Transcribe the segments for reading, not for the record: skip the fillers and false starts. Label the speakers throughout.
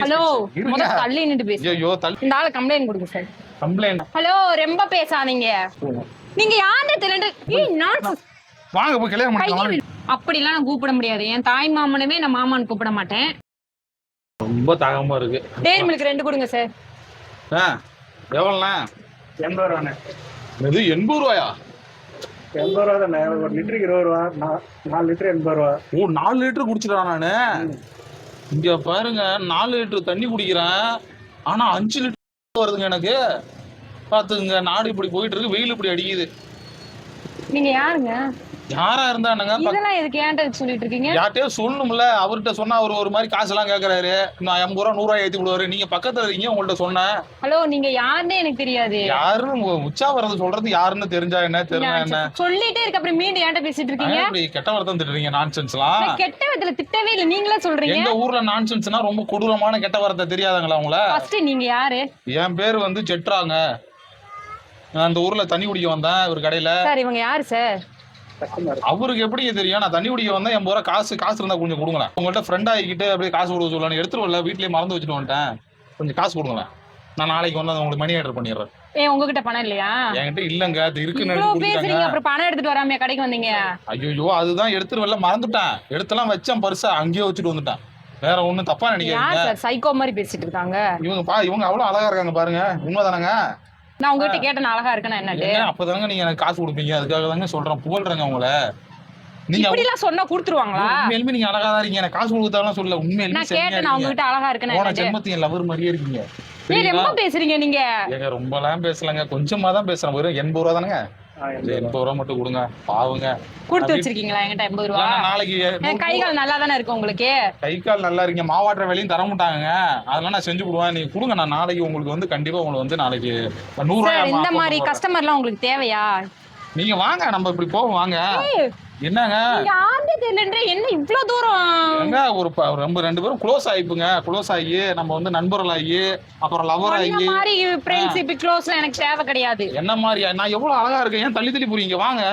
Speaker 1: Hello முத தள்ளி நின்று பேசு.
Speaker 2: ஐயோ தள்ளி
Speaker 1: இந்த ஆளு கம்ப்ளைண்ட் கொடுங்க சார்.
Speaker 2: கம்ப்ளைண்ட்.
Speaker 1: ஹலோ ரொம்ப பேசாதீங்க. நீங்க யாருன்னு தெரியல. ஏய் நான்சென்ஸ்.
Speaker 2: வாங்க போய் கல்யாணம் பண்ணிக்கலாம்.
Speaker 1: அப்படிலாம் நான் கூப்பிட முடியாது. என் தாய் மாமனவே நான் மாமான்னு கூப்பிட மாட்டேன்.
Speaker 2: ரொம்ப தாகமா இருக்கு.
Speaker 1: டேய் மில்க் 2 கொடுங்க சார்.
Speaker 2: எவ்வளோண்ணா?
Speaker 3: 80 ரூபாண்ணே.
Speaker 2: இது 80 ரூபாயா?
Speaker 3: 80 ரூபா தானே. ஒரு லிட்டருக்கு 20 ரூபா. 4 லிட்டர் 80 ரூபா.
Speaker 2: ஓ 4 லிட்டர் குடிச்சிடா நானு. இங்க பாருங்க 4 லிட்டர் தண்ணி குடிக்கிறேன். ஆனா 5 லிட்டர் வருதுங்க எனக்கு. பாத்துங்க நாடு இப்படி போயிட்டு இருக்கு, வெயில் இப்படி அடிக்குது.
Speaker 1: நீங்க யாருங்க?
Speaker 2: யாரா இருந்தா என்னங்க?
Speaker 1: இதெல்லாம் எதுக்கு ஏன்ட்ட சொல்லிட்டு இருக்கீங்க?
Speaker 2: யார்ட்டே சொல்லணும்ல. அவர்கிட்ட சொன்னா அவர் ஒரு மாதிரி காசு எல்லாம் கேக்குறாரு. நான் 80 ரூபா 100 ரூபாய் ஏத்தி விடுவாரு. நீங்க பக்கத்துல இருக்கீங்க, உங்கள்ட்ட சொன்னேன்.
Speaker 1: ஹலோ நீங்க யாருன்னே எனக்கு தெரியாது.
Speaker 2: யாருன்னு உச்சா வரது சொல்றது யாருன்னு தெரிஞ்சா என்ன, தெரிஞ்சா என்ன
Speaker 1: சொல்லிட்டே இருக்க. அப்புறம் மீண்டும் ஏன்ட்ட பேசிட்டு இருக்கீங்க?
Speaker 2: இப்படி கெட்ட வார்த்தை திட்டுறீங்க. நான்சென்ஸ்லாம்
Speaker 1: கெட்ட வார்த்தை திட்டவே இல்ல, நீங்களே சொல்றீங்க.
Speaker 2: எங்க ஊர்ல நான்சென்ஸ்னா ரொம்ப கொடூரமான கெட்ட வார்த்தை. தெரியாதங்களா உங்கள?
Speaker 1: ஃபர்ஸ்ட் நீங்க யாரு?
Speaker 2: என் பேர் வந்து செட்ராங்க. நான் அந்த ஊர்ல தண்ணி குடிக்க வந்தேன் ஒரு கடையில.
Speaker 1: சார் இவங்க யாரு சார்?
Speaker 2: அவருக்கு எப்படி தெரியும்? நான் தண்ணி குடிக்க வந்தேன். 80 ரூபா காசு இருந்தா கொஞ்சம் கொடுங்களேன். உங்கள்கிட்ட ஃப்ரெண்ட் ஆகிக்கிட்டு அப்படியே காசு கொடுக்க சொல்லலாம். எடுத்துட்டு வரல, வீட்லயே மறந்து வச்சுட்டு வந்துட்டேன். கொஞ்சம் காசு கொடுங்களேன். நான் நாளைக்கு வந்து உங்களுக்கு மணி ஆர்டர் பண்ணிடுறேன்.
Speaker 1: உங்ககிட்ட பணம் இல்லையா?
Speaker 2: என்கிட்ட இல்லங்க. அது இருக்குன்னு
Speaker 1: பேசுறீங்க. அப்புறம் பணம் எடுத்துட்டு வராம கடைக்கு வந்தீங்க?
Speaker 2: ஐயோ அதுதான் எடுத்துட்டு வரல, மறந்துட்டேன். எடுத்தெல்லாம் வச்சேன், பர்ஸா அங்கேயே வச்சுட்டு வந்துட்டேன். வேற ஒண்ணும் தப்பா நினைக்காதீங்க.
Speaker 1: சைக்கோ மாதிரி பேசிட்டு இருக்காங்க
Speaker 2: இவங்க அவ்வளவு அழகா இருக்காங்க பாருங்க. உண்மைதானங்க?
Speaker 1: நான் உங்ககிட்ட கேட்டேன் அழகா இருக்கேன்னா என்னது?
Speaker 2: அப்பதாங்க நீங்க எனக்கு காசு கொடுப்பீங்க. அதுக்காக தாங்க சொல்றேன், புகழ்றேங்க உங்களை. நீங்க
Speaker 1: இப்படி எல்லாம் சொன்னா கொடுத்துருவாங்களா?
Speaker 2: உண்மையிலுமே நீங்க அழகா தான் இருக்கீங்க. எனக்கு காசு கொடுத்தாலும் சொல்ல. உண்மையிலுமே
Speaker 1: நான் கேட்டேன் நான் உங்ககிட்ட அழகா இருக்கேன்னா
Speaker 2: போன ஜென்மத்தின் லவர் மாதிரியே இருக்கீங்க.
Speaker 1: ரொம்ப பேசுறீங்க நீங்க.
Speaker 2: ஏங்க ரொம்ப எல்லாம் பேசலங்க, கொஞ்சமா தான் பேசுறேன். வெறும் 80 ரூபா தானங்க. 80 ரூபா மட்டும் கொடுங்க. பாவுங்க.
Speaker 1: கொடுத்து வச்சிருக்கீங்களா என்கிட்ட 80 ரூபா?
Speaker 2: நாளைக்கு
Speaker 1: கை கால் நல்லா தானே இருக்கு உங்களுக்கு?
Speaker 2: கை கால் நல்லா இருக்கீங்க. மாவாட்டுற வேலையும் தர மாட்டாங்க. அதெல்லாம் நான் செஞ்சு கொடுவேன். நீங்க கொடுங்க. நான் நாளைக்கு உங்களுக்கு வந்து கண்டிப்பா உங்களுக்கு வந்து நாளைக்கு 100 ரூபாய்.
Speaker 1: இந்த மாதிரி கஸ்டமர்லாம் உங்களுக்கு தேவையா?
Speaker 2: நீங்க வாங்க, நம்ம இப்படி போவோம் வாங்க. என்னங்க
Speaker 1: என்ன இவ்வளவு தூரம்?
Speaker 2: எங்க ஒரு ரொம்ப 2 பேரும் க்ளோஸ் ஆயிப்புங்க. க்ளோஸ் ஆகி நம்ம வந்து நண்பர்கள் ஆகி அப்புறம் லவர் ஆகி.
Speaker 1: இந்த மாதிரி ஃப்ரெண்ட்ஷிப் க்ளோஸ்ல எனக்கு தேவை கிடையாது.
Speaker 2: என்ன மாதிரி? நான் எவ்வளவு அழகா இருக்கேன். ஏன் தள்ளி போறீங்க? வாங்க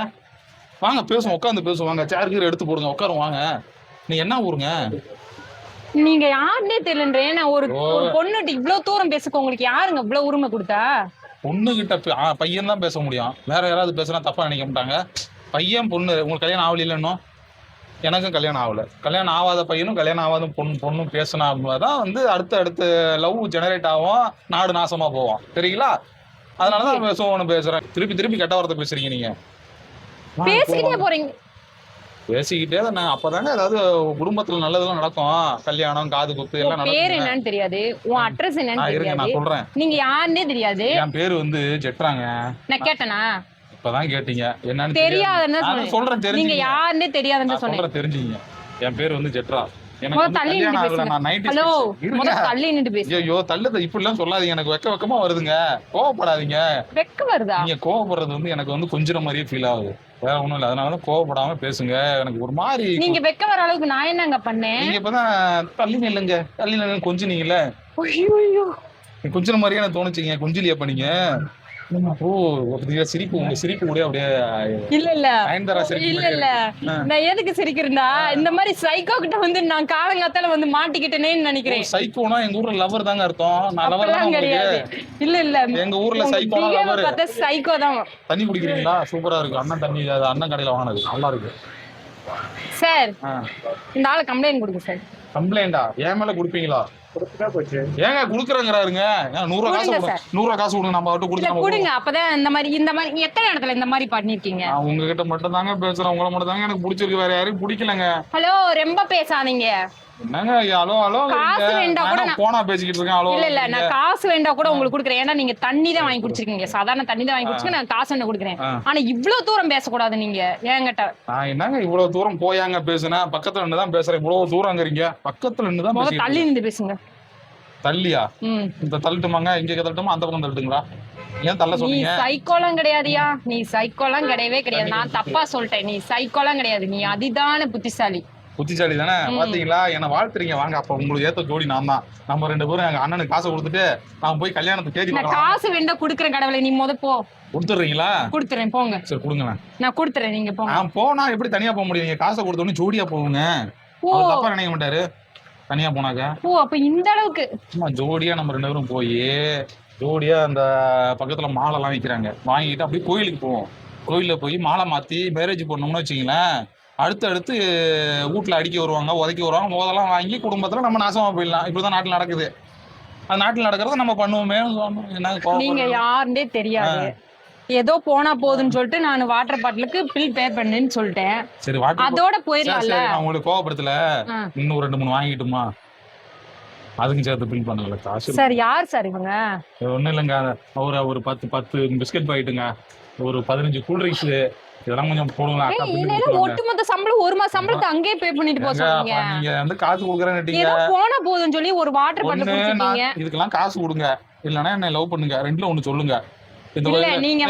Speaker 2: வாங்க பேசுவோம், உட்காந்து பேசுவாங்க. சேர் கீரை எடுத்து போடுங்க, உட்காரும் வாங்க. நீ என்ன ஊருங்க?
Speaker 1: நீங்க யாருன்னே தெரியலன்றேன். நான் ஒரு பொண்ணுகிட்ட இவ்வளவு தூரம் பேசுக்க உங்களுக்கு யாருங்க இவ்வளவு உரிமை கொடுத்தா?
Speaker 2: பொண்ணுகிட்ட பையன் தான் பேச முடியும். வேற யாராவது பேசுனா தப்பா நினைக்க மாட்டாங்க. பையன் பொண்ணு உங்களுக்கு கல்யாணம் ஆகல இன்னும். எனக்கும் கல்யாணம் ஆகல. கல்யாணம் ஆகாத பையனும் கல்யாணம் ஆகாத பொண்ணும் பேசினா தான் வந்து அடுத்து லவ் ஜெனரேட் ஆகும், நாடு நாசமா போவோம். சரிங்களா? அதனாலதான் பேசுவோம். பேசுறேன். திருப்பி கெட்ட வார்த்தை பேசுறீங்க நீங்க.
Speaker 1: பேசிக்கிட்டே போறீங்க.
Speaker 2: பேசிக்கிட்டே தான். அப்பதாங்க ஏதாவது குடும்பத்துல நல்லதெல்லாம் நடக்கும். கல்யாணம், காது குத்து எல்லாம் நடக்கும்.
Speaker 1: பேர் என்னன்னு தெரியாது, உன் அட்ரஸ் என்னன்னு தெரியாது.
Speaker 2: நான் சொல்றேன்.
Speaker 1: நீங்க யாருன்னே தெரியாது.
Speaker 2: என் பேரு வந்து ஜெட்ராங்க.
Speaker 1: நான் கேட்டனா?
Speaker 2: இப்பதான் கேட்டீங்க. என்னன்னு
Speaker 1: தெரியாதுன்னு
Speaker 2: சொல்றேன். தெரிஞ்சு
Speaker 1: நீங்க யாருன்னே தெரியாதுன்னு சொன்னேன்.
Speaker 2: தெரிஞ்சுங்க. என் பேர் வந்து ஜெட்ரா.
Speaker 1: ஐயோ
Speaker 2: தள்ளுது இப்படி எல்லாம் சொல்லாதீங்க. எனக்கு வெக்கமா வருதுங்க. கோவப்படாதீங்க.
Speaker 1: வெக்க வருதா?
Speaker 2: நீங்க கோவப்படுறது வந்து எனக்கு வந்து கொஞ்சம் மாதிரியே ஃபீல் ஆகுது. வேற ஒண்ணும் இல்ல. அதனாலதான் கோவப்படாம பேசுங்க. எனக்கு ஒரு மாதிரி.
Speaker 1: நீங்க வெக்க வர அளவுக்கு நான் என்னங்க பண்ணேன்?
Speaker 2: நீங்க இப்பதான் தள்ளி நில்லுங்க கொஞ்சம் நீங்கல்ல. கொஞ்சம் மாதிரியே எனக்கு தோணுச்சுங்க. கொஞ்சிலியா பண்ணீங்க. ஓ சிரிப்பு. உங்க சிரிப்பு கூட அப்படியே
Speaker 1: இல்ல நான் எதுக்கு சிரிக்கிறேன்னா, இந்த மாதிரி சைக்கோ கிட்ட வந்து நான் காலங்காத்தால வந்து மாட்டிக்கிட்டேனேன்னு நினைக்கிறேன்.
Speaker 2: சைக்கோனா எங்க ஊர்ல லவர் தாங்க அர்த்தம். நான் லவர் தான் கிடையாது.
Speaker 1: இல்ல
Speaker 2: எங்க ஊர்ல சைக்கோனா லவர்.
Speaker 1: பார்த்தா சைக்கோ தான்.
Speaker 2: தண்ணி குடிக்கிறீங்களா? சூப்பரா இருக்கு. அண்ணன் தண்ணி, அது அண்ணன் கடையில வாங்கினது, நல்லா இருக்கு.
Speaker 1: சார் இந்த ஆளு கம்ப்ளைண்ட் கொடுங்க சார்.
Speaker 2: கம்ப்ளைண்டா? ஏன் மேல குடுப்பீங்களா? ஏங்க குடுக்குறேங்கிறாருங்க. 100 ரூபா காசு கொடுங்க. நம்ம அவர்கிட்ட
Speaker 1: கொடுங்க. அப்பதான் இந்த மாதிரி எத்தனை இடத்துல இந்த மாதிரி பண்ணிருக்கீங்க?
Speaker 2: உங்ககிட்ட மட்டும் தாங்க பேசுறேன். உங்களை மட்டும் தாங்க எனக்கு பிடிச்சிருக்கு. வேற யாரையும் பிடிக்கலங்க.
Speaker 1: ஹலோ ரொம்ப பேசாதீங்க.
Speaker 2: என்னங்க ஹலோ
Speaker 1: காசு வேண்டா கூட
Speaker 2: போனா பேசிக்கிட்டு இருக்கேன். ஹலோ
Speaker 1: இல்ல நான் காசு வேண்டா கூட உங்களுக்கு கொடுக்குறேன். ஏன்னா நீங்க தண்ணி தான் வாங்கி குடிச்சிருக்கீங்க. சாதாரண தண்ணி தான் வாங்கி குடிச்சிருக்கீங்க. நான் காசு என்ன கொடுக்குறேன். ஆனா இவ்வளவு தூரம் பேசக்கூடாது நீங்க என்கிட்ட.
Speaker 2: நான் என்னங்க இவ்வளவு தூரம் போயாங்க பேசுனேன்? பக்கத்துல நின்று தான் பேசுறேன். இவ்வளவு தூரங்கிறீங்க. பக்கத்துல நின்று தான்
Speaker 1: தள்ளி நின்று பேசுங்க.
Speaker 2: தள்ளியா? இந்த தள்ளட்டுமாங்க? இங்க தள்ளட்டுமா? அந்த பக்கம் தள்ளட்டுங்களா? ஏன் தள்ள சொல்றீங்க?
Speaker 1: நீ சைக்கோலாம் கிடையாதுயா. நீ சைக்கோலாம் கிடையவே கிடையாது. நான் தப்பா சொல்லிட்டேன். நீ சைக்கோலாம் கிடையாது. நீ அதிதான புத்திசாலி.
Speaker 2: புத்திசாலி தானே? பாத்தீங்களா? என்ன வாழ்த்துறீங்க. வாங்க அப்ப உங்களுக்கு ஏத்த ஜோடி நான் தான். நம்ம 2 பேரும் எங்க அண்ணனுக்கு காசை கொடுத்துட்டு நாம போய் கல்யாணத்துக்கு தேடி
Speaker 1: நான் காசு வேண்டா குடுக்குறேன். கடவுளை நீ முத போ.
Speaker 2: கொடுத்துறீங்களா?
Speaker 1: கொடுத்துறேன் போங்க.
Speaker 2: சரி கொடுங்க.
Speaker 1: நான் கொடுத்துறேன், நீங்க போங்க.
Speaker 2: போனா எப்படி தனியா போக முடியும்? நீங்க காசை கொடுத்தோன்னு ஜோடியா போவுங்க. தப்பா நினைக்க மாட்டாரு. தனியா போனாக்க
Speaker 1: ஓ அப்ப இந்த அளவுக்கு
Speaker 2: சும்மா ஜோடியா நம்ம 2 பேரும் போய் ஜோடியா அந்த பக்கத்துல மாலை எல்லாம் விற்கிறாங்க, வாங்கிட்டு அப்படியே கோயிலுக்கு போவோம். கோயில்ல போய் மாலை மாத்தி மேரேஜ் பண்ணோம்னு வச்சுங்களேன், அடுத்து வீட்டுல அடிக்க வருவாங்க, உதைக்க வருவாங்க, மோதெல்லாம் வாங்கி குடும்பத்துல நம்ம நாசமா போயிடலாம். இப்படிதான் நாட்டுல நடக்குது. அது நாட்டுல நடக்கிறத நம்ம பண்ணுவோமே.
Speaker 1: நீங்க யாருன்னே தெரியாது, ஏதோ போனா போதுன்னு சொல்லிட்டு நான் வாட்டர் பாட்டிலுக்கு பில் பே பண்ணேன்னு சொல்லிட்டேன்.
Speaker 2: சரி
Speaker 1: அதோட போயிடலாம்ல.
Speaker 2: நான் உங்களுக்கு கோவப்படுத்தல, இன்னும் 2-3 வாங்கிட்டுமா, அதுக்கும் சேர்த்து பில் பண்ணல காசு.
Speaker 1: சார் யார் சார் இவங்க?
Speaker 2: ஒண்ணும் இல்லைங்க, ஒரு 10 பிஸ்கட் பாக்கெட்டுங்க, ஒரு 15 கூல்ட்ரிங்க்ஸ், இதெல்லாம் கொஞ்சம் போடுங்க.
Speaker 1: ஒட்டுமொத்த சம்பளம் 1 மாசம் சம்பளத்தை அங்கேயே பே பண்ணிட்டு போக சொல்றீங்க.
Speaker 2: நீங்க வந்து காசு கொடுக்குறேன்னு
Speaker 1: ஏதோ போனா போதுன்னு சொல்லி ஒரு வாட்டர் பாட்டில் கொடுத்துட்டீங்க.
Speaker 2: இதுக்கெல்லாம் காசு கொடுங்க, இல்லன்னா என்ன லவ் பண்ணுங்க, 2ல 1 சொல்லுங்க.
Speaker 1: நீங்க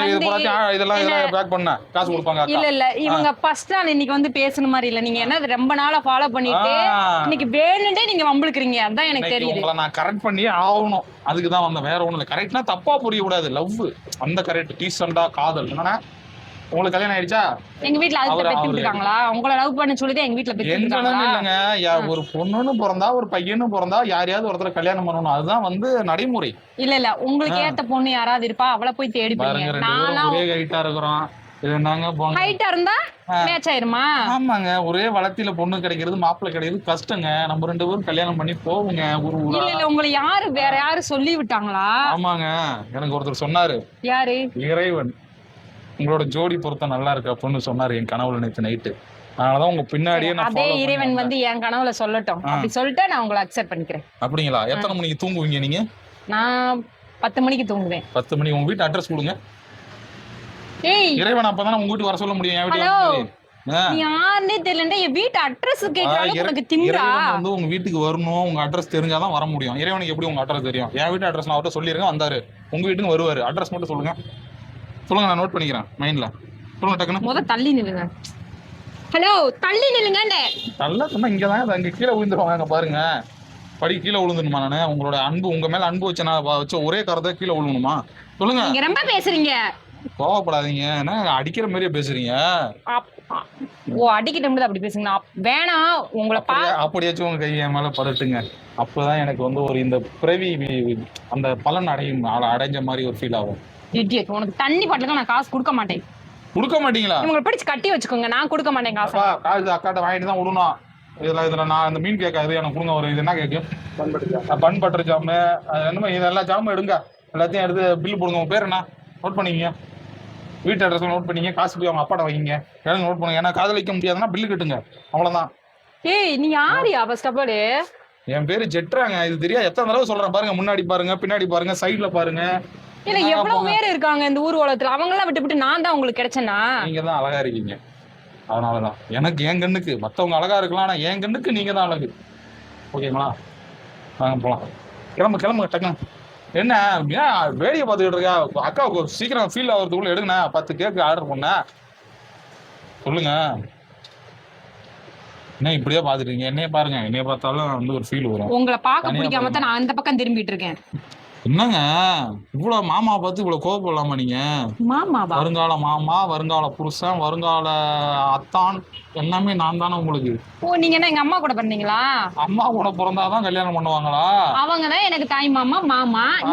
Speaker 1: இவங்க ஃபர்ஸ்ட் நாள் இன்னைக்கு வந்து பேசுன மாதிரி இல்ல. நீங்க என்ன ரொம்ப நாளா ஃபாலோ பண்ணிட்டு இன்னைக்கு வேணும்னே நீங்க வம்பிழுக்கிறீங்க. அதான் எனக்கு தெரியுது.
Speaker 2: உங்களை நான் கரெக்ட் பண்ணி ஆகணும், அதுக்கு தான் வந்தேன், வேற ஒண்ணும் இல்ல. கரெக்ட்னா தப்பா புரிய கூடாது. லவ் அந்த கரெக்ட், டீசெண்டா காதல். என்னன்னா உங்களுக்கு கல்யாணம் ஆயிடுச்சா?
Speaker 1: எங்க வீட்ல அது பெத்து விட்டுருக்காங்களா? உங்களை லவ் பண்ண சொல்லி எங்க வீட்ல பெத்து விட்டுருக்காங்க.
Speaker 2: இல்லங்க, ஒரு பொண்ணுன்னு பிறந்தா ஒரு பையனும் பிறந்தா யாரையாவது ஒருத்தர கல்யாணம் பண்ணணும், அதுதான் வந்து நடைமுறை.
Speaker 1: இல்ல உங்களுக்கு ஏத்த பொண்ணு யாராவது இருப்பா, அவளை போய் தேடி போறீங்க. நான்லாம்
Speaker 2: ஒரே ஹைட்டா இருக்கிறோம்,
Speaker 1: ஹைட்டா இருந்தா மேட்ச் ஆயிருமா?
Speaker 2: ஆமாங்க, ஒரே வளத்தில பொண்ணு கிடைக்கிறது, மாப்பிள்ளை கிடைக்கிறது கஷ்டங்க. நம்ம 2 பேரும் கல்யாணம் பண்ணி போவோங்க.
Speaker 1: இல்ல உங்களை யாரு வேற யாரு சொல்லி விட்டாங்களா?
Speaker 2: ஆமாங்க, எனக்கு ஒருத்தர் சொன்னாரு.
Speaker 1: யாரு?
Speaker 2: இறைவன். உங்களோட ஜோடி பொருத்தம் நல்லா இருக்கு அப்படின்னு சொன்னாரு என் கனவுல நேத்து நைட்டு. அதனாலதான் உங்க பின்னாடியே
Speaker 1: அதே இறைவன் வந்து என் கனவுல சொல்லட்டும், அப்படி சொல்லிட்டு நான் உங்களை அக்செப்ட் பண்ணிக்கிறேன்.
Speaker 2: அப்படிங்களா? எத்தனை மணிக்கு தூங்குவீங்க நீங்க?
Speaker 1: நான் 10 மணிக்கு தூங்குவேன்.
Speaker 2: 10 மணிக்கு. உங்க வீட்டு அட்ரஸ் கொடுங்க.
Speaker 1: ஏய்
Speaker 2: இறைவன் அப்பதான் உங்க வீட்டுக்கு வர சொல்ல முடியும். என் வீட்டுக்கு
Speaker 1: நீ யாருன்னே தெரியல, என் வீட்டு அட்ரஸ் கேக்குறாங்க. உனக்கு திமிரா?
Speaker 2: வந்து உங்க வீட்டுக்கு வரணும், உங்க அட்ரஸ் தெரிஞ்சாதான் வர முடியும். இறைவனுக்கு எப்படி உங்க அட்ரஸ் தெரியும்? என் வீட்டு அட்ரஸ் நான் அவர்கிட்ட சொல்லிருக்கேன், வந்தாரு. உங்க வீட்டுக்கு வருவாரு. அட்ரஸ் மட்டும் சொல்லுங்க. சொல்லுங்க, நான் நோட் பண்ணிக்கிறேன் மைண்ட்ல. சொல்லுங்க டக்குன்னு.
Speaker 1: முத தள்ளி நில்லுங்க. ஹலோ, தள்ளி நில்லுங்க. தள்ள
Speaker 2: சொன்னா இங்கதான், அங்க கீழே விழுந்துருவாங்க பாருங்க. படி கீழே விழுந்துருமா? நானு உங்களோட அன்பு, உங்க மேல அன்பு வச்ச நான் வச்ச ஒரே கரத்தை கீழே விழுணுமா? சொல்லுங்க.
Speaker 1: நீங்க ரொம்ப பேசுறீங்க.
Speaker 2: கோவப்படாதீங்க, என்ன அடிக்கிற மாதிரியே பேசுறீங்க.
Speaker 1: ஓ, அடிக்கிட்ட முடியாது அப்படி பேசுங்க. வேணாம் உங்களை
Speaker 2: அப்படியாச்சும் உங்க கையை மேல படுத்துங்க. அப்பதான் எனக்கு வந்து ஒரு இந்த பிறவி அந்த பலன் அடைஞ்ச மாதிரி ஒரு ஃபீல் ஆகும்.
Speaker 1: இடியட், உனக்கு தண்ணி பாட்டிலுக்கு நான் காசு கொடுக்க மாட்டேன்.
Speaker 2: கொடுக்க மாட்டீங்களா?
Speaker 1: உங்களை பிடிச்சு கட்டி வச்சுக்கோங்க, நான் கொடுக்க மாட்டேன் காசு.
Speaker 2: காசு அக்காட்ட வாங்கிட்டு தான் விடணும். இதுல நான் இந்த மீன் கேட்காது, எனக்கு கொடுங்க. ஒரு இது என்ன கேக்கு? பன் பட்டர் ஜாமு, என்னமோ எல்லா ஜாமும் எடுங்க, எல்லாத்தையும் எடுத்து பில் போடுங்க. உங்க பேர் என்ன நோட் பண்ணிக்கங்க, வீட்டு அட்ரஸ் நோட் பண்ணிங்க, காசு போய் அவங்க அப்பாட்ட வைங்க, எல்லாம் நோட் பண்ணுங்க. ஏன்னா காதலிக்க முடியாதுன்னா பில்லு கட்டுங்க, அவ்வளவுதான்.
Speaker 1: ஏய், நீ யாரியா ஃபர்ஸ்ட் ஆஃப் ஆல்?
Speaker 2: என் பேரு ஜெட்ராங்க. இது தெரியாது, எத்தனை தடவை சொல்றேன் பாருங்க. முன்னாடி பாருங்க, பின்னாடி பாருங்க, சைட்ல பாருங்க.
Speaker 1: இல்ல எவ்வளவு பேர் இருக்காங்க இந்த ஊர் உலகத்துல, அவங்க எல்லாம் விட்டு நான் தான் உங்களுக்கு கிடைச்சேனா?
Speaker 2: நீங்க தான் அழகா இருக்கீங்க, அதனாலதான். எனக்கு என் கண்ணுக்கு மத்தவங்க அழகா இருக்கலாம், ஆனா என் கண்ணுக்கு நீங்க தான் அழகு. ஓகேங்களா? வாங்க போலாம். கிளம்புங்க டக்குன்னு. என்ன வேடியை பார்த்துக்கிட்டு இருக்கா? அக்காவுக்கு சீக்கிரம் ஃபீல் ஆகுறதுக்குள்ள எடுங்கண்ணா. 10 கேக்கு ஆர்டர் பண்ண. சொல்லுங்க. என்ன இப்படியே பாத்துட்டீங்க? என்னைய பாருங்க, என்னைய பார்த்தாலும் வந்து ஒரு ஃபீல் வரும்.
Speaker 1: உங்களை பார்க்க பிடிக்காம தான் நான் அந்த பக்கம் திரும்பிட்டு இருக்கேன்.
Speaker 2: என்னங்க இவ்வளவு மாமா பார்த்து இவ்வளவு கோவப்படலாமா நீங்க?
Speaker 1: மாமாவா?
Speaker 2: வருங்கால மாமா, வருங்கால புருஷன், வருங்கால அத்தான், எல்லாமே நான் தானே உங்களுக்கு.
Speaker 1: ஓ, நீங்க என்ன எங்க அம்மா கூட பண்ணீங்களா?
Speaker 2: அம்மா கூட பிறந்தாதான் கல்யாணம் பண்ணுவாங்களா?
Speaker 1: அவங்கதான் எனக்கு தாய் மாமா.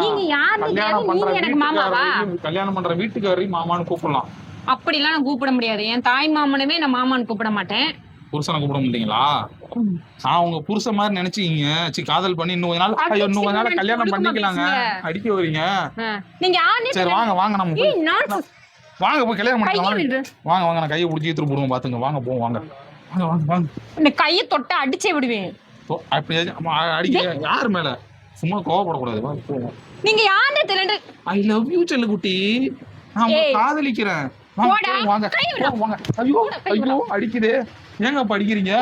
Speaker 1: நீங்க யாரு? நீங்க எனக்கு மாமாவா?
Speaker 2: கல்யாணம் பண்ற வீட்டுக்காரையும் மாமான்னு கூப்பிடலாம்.
Speaker 1: அப்படிலாம் நான் கூப்பிட முடியாது. என் தாய் மாமனவே நான் மாமான்னு கூப்பிட மாட்டேன்.
Speaker 2: புருஷனை கூப்பிட மாட்டீங்களா? உங்க புருஷன் மாதிரி நினைச்சீங்க. காதல் பண்ணி இன்னும் கொஞ்ச நாள் கல்யாணம் பண்ணிக்கலாங்க. அடிக்க வரீங்க
Speaker 1: நீங்க.
Speaker 2: சரி வாங்க நம்ம வாங்க போய் கல்யாணம் பண்ணிக்கலாம். வாங்க நான் கையை பிடிச்சி இழுத்து போடுவோம், பாத்துங்க. வாங்க போவோம், வாங்க.
Speaker 1: இந்த கையை தொட்ட அடிச்சே விடுவேன்.
Speaker 2: அடிக்க யாரு மேல? சும்மா கோவப்படக்கூடாது.
Speaker 1: நீங்க யாருன்னு தெரியல.
Speaker 2: ஐ லவ் யூ செல்ல குட்டி, நான் காதலிக்கிறேன். வாங்க. ஐயோ அடிக்குதே, ஏங்க அப்ப அடிக்கிறீங்க?